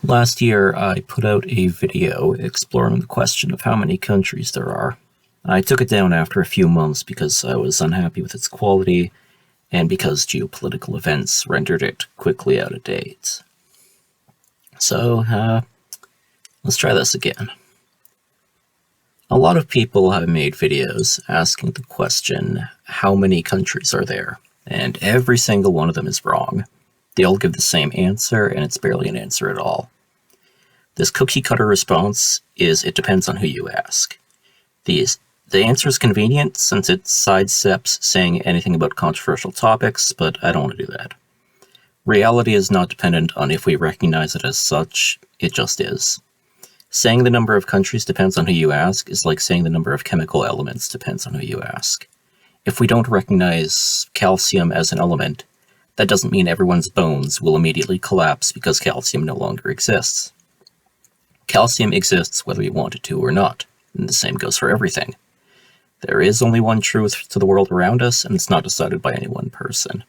Last year, I put out a video exploring the question of how many countries there are. I took it down after a few months because I was unhappy with its quality and because geopolitical events rendered it quickly out of date. So, let's try this again. A lot of people have made videos asking the question, how many countries are there? And every single one of them is wrong. They all give the same answer, and it's barely an answer at all. This cookie-cutter response is, it depends on who you ask. The answer is convenient since it sidesteps saying anything about controversial topics, but I don't want to do that. Reality is not dependent on if we recognize it as such, it just is. Saying the number of countries depends on who you ask is like saying the number of chemical elements depends on who you ask. If we don't recognize calcium as an element, that doesn't mean everyone's bones will immediately collapse because calcium no longer exists. Calcium exists whether we want it to or not, and the same goes for everything. There is only one truth to the world around us, and it's not decided by any one person.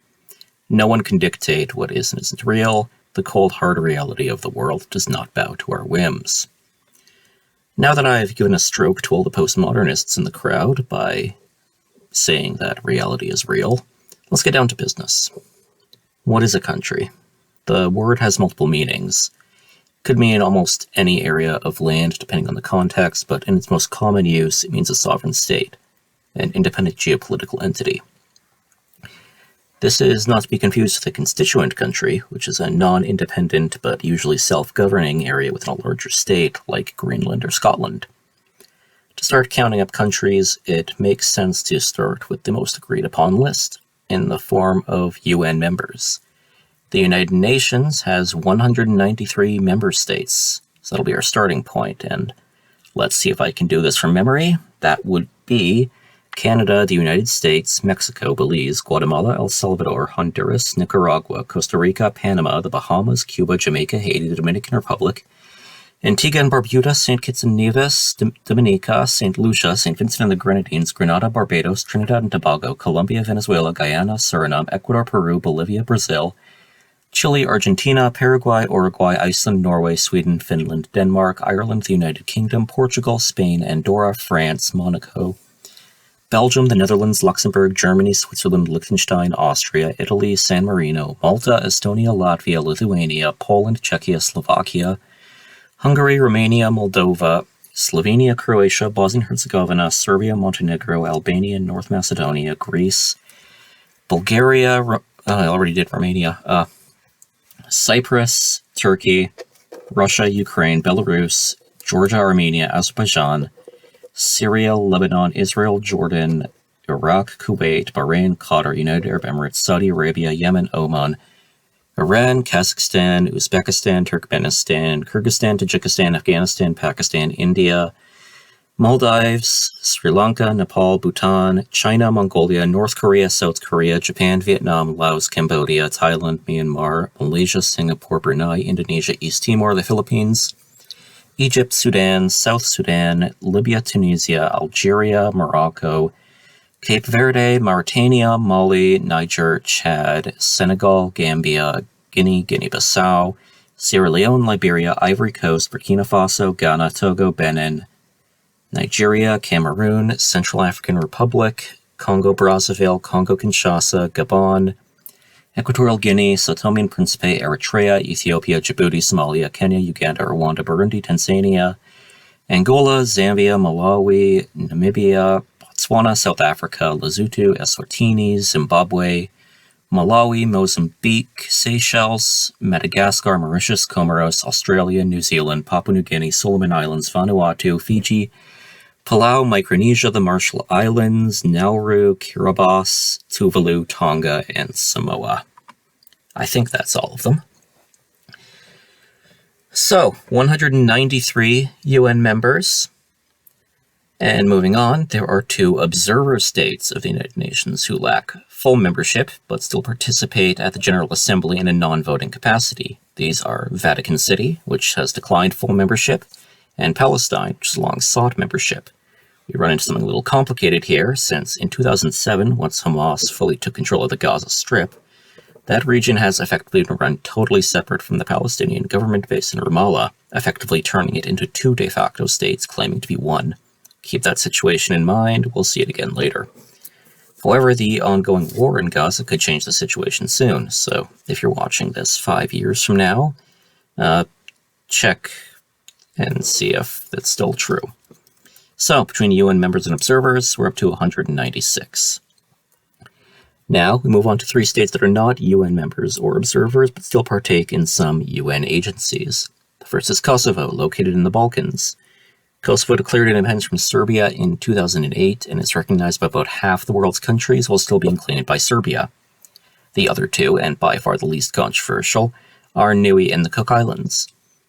No one can dictate what is and isn't real. The cold, hard reality of the world does not bow to our whims. Now that I've given a stroke to all the postmodernists in the crowd by saying that reality is real, let's get down to business. What is a country? The word has multiple meanings. It could mean almost any area of land, depending on the context, but in its most common use, it means a sovereign state, an independent geopolitical entity. This is not to be confused with a constituent country, which is a non-independent but usually self-governing area within a larger state, like Greenland or Scotland. To start counting up countries, it makes sense to start with the most agreed-upon list, in the form of UN members. The United Nations has 193 member states, so that'll be our starting point, and let's see if I can do this from memory. That would be Canada, the United States, Mexico, Belize, Guatemala, El Salvador, Honduras, Nicaragua, Costa Rica, Panama, the Bahamas, Cuba, Jamaica, Haiti, the Dominican Republic, Antigua and Barbuda, St. Kitts and Nevis, Dominica, St. Lucia, St. Vincent and the Grenadines, Grenada, Barbados, Trinidad and Tobago, Colombia, Venezuela, Guyana, Suriname, Ecuador, Peru, Bolivia, Brazil, Chile, Argentina, Paraguay, Uruguay, Iceland, Norway, Sweden, Finland, Denmark, Ireland, the United Kingdom, Portugal, Spain, Andorra, France, Monaco, Belgium, the Netherlands, Luxembourg, Germany, Switzerland, Liechtenstein, Austria, Italy, San Marino, Malta, Estonia, Latvia, Lithuania, Poland, Czechia, Slovakia, Hungary, Romania, Moldova, Slovenia, Croatia, Bosnia-Herzegovina, Serbia, Montenegro, Albania, North Macedonia, Greece, Bulgaria, I already did Romania, Cyprus, Turkey, Russia, Ukraine, Belarus, Georgia, Armenia, Azerbaijan, Syria, Lebanon, Israel, Jordan, Iraq, Kuwait, Bahrain, Qatar, United Arab Emirates, Saudi Arabia, Yemen, Oman, Iran, Kazakhstan, Uzbekistan, Turkmenistan, Kyrgyzstan, Tajikistan, Afghanistan, Pakistan, India, Maldives, Sri Lanka, Nepal, Bhutan, China, Mongolia, North Korea, South Korea, Japan, Vietnam, Laos, Cambodia, Thailand, Myanmar, Malaysia, Singapore, Brunei, Indonesia, East Timor, the Philippines, Egypt, Sudan, South Sudan, Libya, Tunisia, Algeria, Morocco, Cape Verde, Mauritania, Mali, Niger, Chad, Senegal, Gambia, Guinea, Guinea-Bissau, Sierra Leone, Liberia, Ivory Coast, Burkina Faso, Ghana, Togo, Benin, Nigeria, Cameroon, Central African Republic, Congo-Brazzaville, Congo-Kinshasa, Gabon, Equatorial Guinea, Sao Tome and Principe, Eritrea, Ethiopia, Djibouti, Somalia, Kenya, Uganda, Rwanda, Burundi, Tanzania, Angola, Zambia, Malawi, Namibia, Botswana, South Africa, Lesotho, Eswatini, Zimbabwe, Malawi, Mozambique, Seychelles, Madagascar, Mauritius, Comoros, Australia, New Zealand, Papua New Guinea, Solomon Islands, Vanuatu, Fiji, Palau, Micronesia, the Marshall Islands, Nauru, Kiribati, Tuvalu, Tonga, and Samoa. I think that's all of them. So, 193 UN members. And moving on, there are 2 observer states of the United Nations who lack full membership, but still participate at the General Assembly in a non-voting capacity. These are Vatican City, which has declined full membership, and Palestine, which has long sought membership. We run into something a little complicated here, since in 2007, once Hamas fully took control of the Gaza Strip, That region has effectively been run totally separate from the Palestinian government based in Ramallah, effectively turning it into two de facto states claiming to be one. Keep that situation in mind, we'll see it again later. However, the ongoing war in Gaza could change the situation soon, so if you're watching this 5 years from now, check and see if that's still true. So, between UN members and observers, we're up to 196. Now, we move on to 3 states that are not UN members or observers, but still partake in some UN agencies. The first is Kosovo, located in the Balkans. Kosovo declared independence from Serbia in 2008 and is recognized by about half the world's countries while still being claimed by Serbia. The other 2, and by far the least controversial, are Niue and the Cook Islands.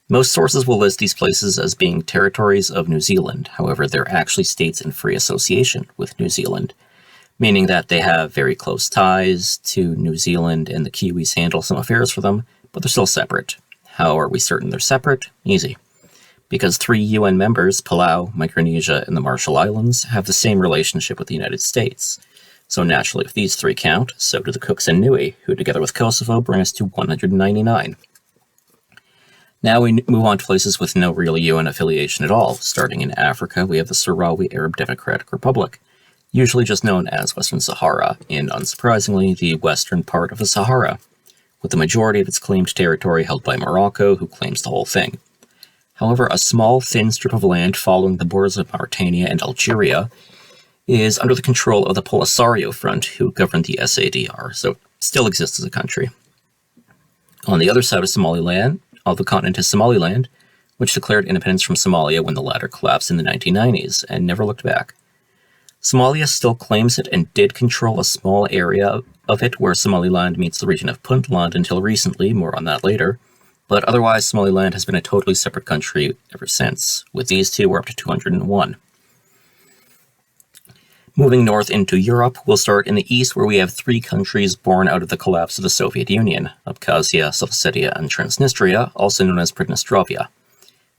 Most sources will list these places as being territories of New Zealand, however they're actually states in free association with New Zealand, meaning that they have very close ties to New Zealand and the Kiwis handle some affairs for them, but they're still separate. How are we certain they're separate? Easy. Because 3 UN members, Palau, Micronesia, and the Marshall Islands, have the same relationship with the United States. So naturally, if these 3 count, so do the Cooks and Niue, who together with Kosovo bring us to 199. Now we move on to places with no real UN affiliation at all. Starting in Africa, we have the Sahrawi Arab Democratic Republic, usually just known as Western Sahara, and unsurprisingly, the western part of the Sahara, with the majority of its claimed territory held by Morocco, who claims the whole thing. However, a small, thin strip of land following the borders of Mauritania and Algeria is under the control of the Polisario Front, who govern the SADR, so it still exists as a country. On the other side of Somaliland, the continent is Somaliland, which declared independence from Somalia when the latter collapsed in the 1990s, and never looked back. Somalia still claims it and did control a small area of it where Somaliland meets the region of Puntland until recently, more on that later, but otherwise Somaliland has been a totally separate country ever since. With these 2, we're up to 201. Moving north into Europe, we'll start in the east where we have 3 countries born out of the collapse of the Soviet Union, Abkhazia, South Ossetia, and Transnistria, also known as Pridnestrovia.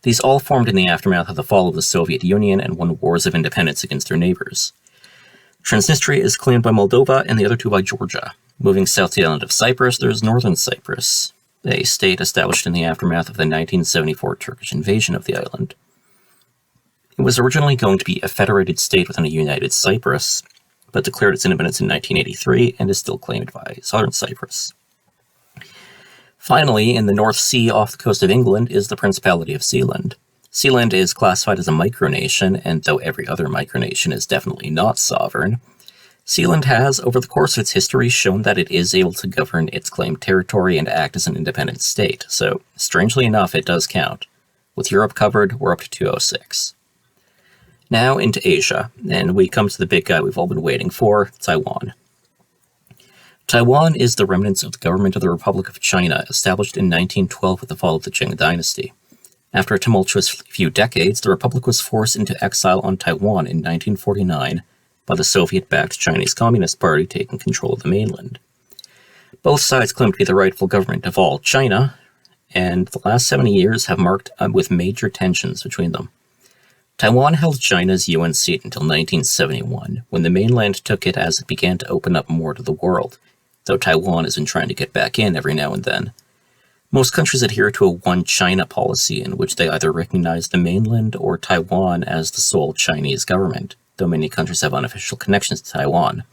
These all formed in the aftermath of the fall of the Soviet Union and won wars of independence against their neighbors. Transnistria is claimed by Moldova and the other 2 by Georgia. Moving south to the island of Cyprus, there's Northern Cyprus, a state established in the aftermath of the 1974 Turkish invasion of the island. It was originally going to be a federated state within a united Cyprus, but declared its independence in 1983 and is still claimed by Southern Cyprus. Finally, in the North Sea off the coast of England is the Principality of Sealand. Sealand is classified as a micronation, and though every other micronation is definitely not sovereign, Sealand has, over the course of its history, shown that it is able to govern its claimed territory and act as an independent state, so strangely enough, it does count. With Europe covered, we're up to 206. Now into Asia, and we come to the big guy we've all been waiting for, Taiwan. Taiwan is the remnants of the government of the Republic of China, established in 1912 with the fall of the Qing dynasty. After a tumultuous few decades, the Republic was forced into exile on Taiwan in 1949 by the Soviet-backed Chinese Communist Party taking control of the mainland. Both sides claim to be the rightful government of all China, and the last 70 years have marked with major tensions between them. Taiwan held China's UN seat until 1971, when the mainland took it as it began to open up more to the world, though Taiwan has been trying to get back in every now and then. Most countries adhere to a one China policy in which they either recognize the mainland or Taiwan as the sole Chinese government, though many countries have unofficial connections to Taiwan.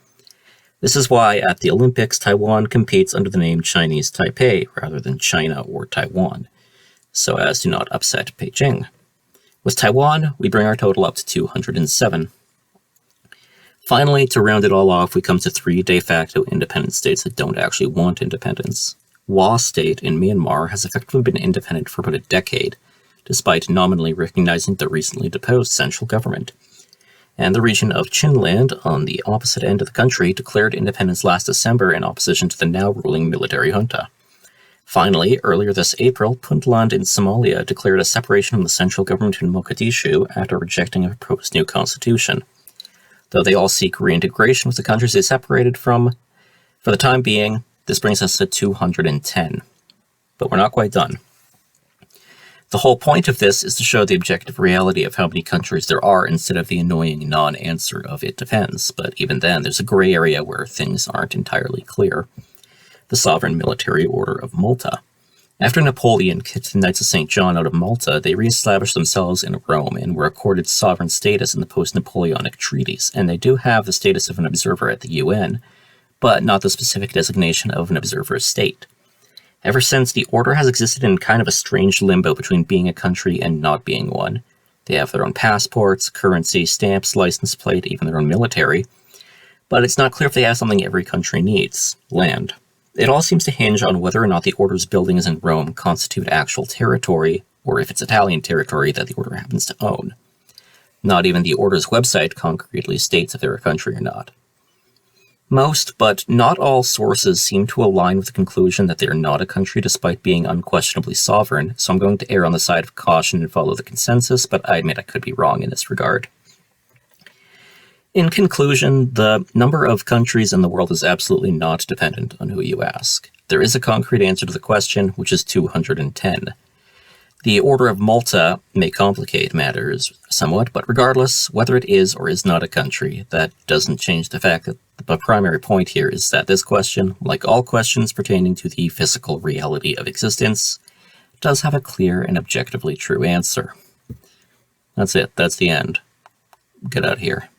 This is why at the Olympics, Taiwan competes under the name Chinese Taipei rather than China or Taiwan, so as to not upset Beijing. With Taiwan, we bring our total up to 207. Finally, to round it all off, we come to 3 de facto independent states that don't actually want independence. Wa State in Myanmar has effectively been independent for about a decade, despite nominally recognizing the recently deposed central government. And the region of Chinland, on the opposite end of the country, declared independence last December in opposition to the now ruling military junta. Finally, earlier this April, Puntland in Somalia declared a separation from the central government in Mogadishu after rejecting a proposed new constitution. Though they all seek reintegration with the countries they separated from, for the time being, this brings us to 210. But we're not quite done. The whole point of this is to show the objective reality of how many countries there are instead of the annoying non-answer of "it depends," but even then, there's a gray area where things aren't entirely clear. the Sovereign Military Order of Malta. After Napoleon kicked the Knights of St. John out of Malta, they re-established themselves in Rome and were accorded sovereign status in the post-Napoleonic treaties, and they do have the status of an observer at the UN, but not the specific designation of an observer state. Ever since, the order has existed in kind of a strange limbo between being a country and not being one. They have their own passports, currency, stamps, license plate, even their own military, but it's not clear if they have something every country needs: land. It all seems to hinge on whether or not the Order's buildings in Rome constitute actual territory, or if it's Italian territory that the Order happens to own. Not even the Order's website concretely states if they're a country or not. Most, but not all, sources seem to align with the conclusion that they are not a country despite being unquestionably sovereign, so I'm going to err on the side of caution and follow the consensus, but I admit I could be wrong in this regard. In conclusion, the number of countries in the world is absolutely not dependent on who you ask. There is a concrete answer to the question, which is 210. The Order of Malta may complicate matters somewhat, but regardless, whether it is or is not a country, that doesn't change the fact that the primary point here is that this question, like all questions pertaining to the physical reality of existence, does have a clear and objectively true answer. That's it. That's the end. Get out of here.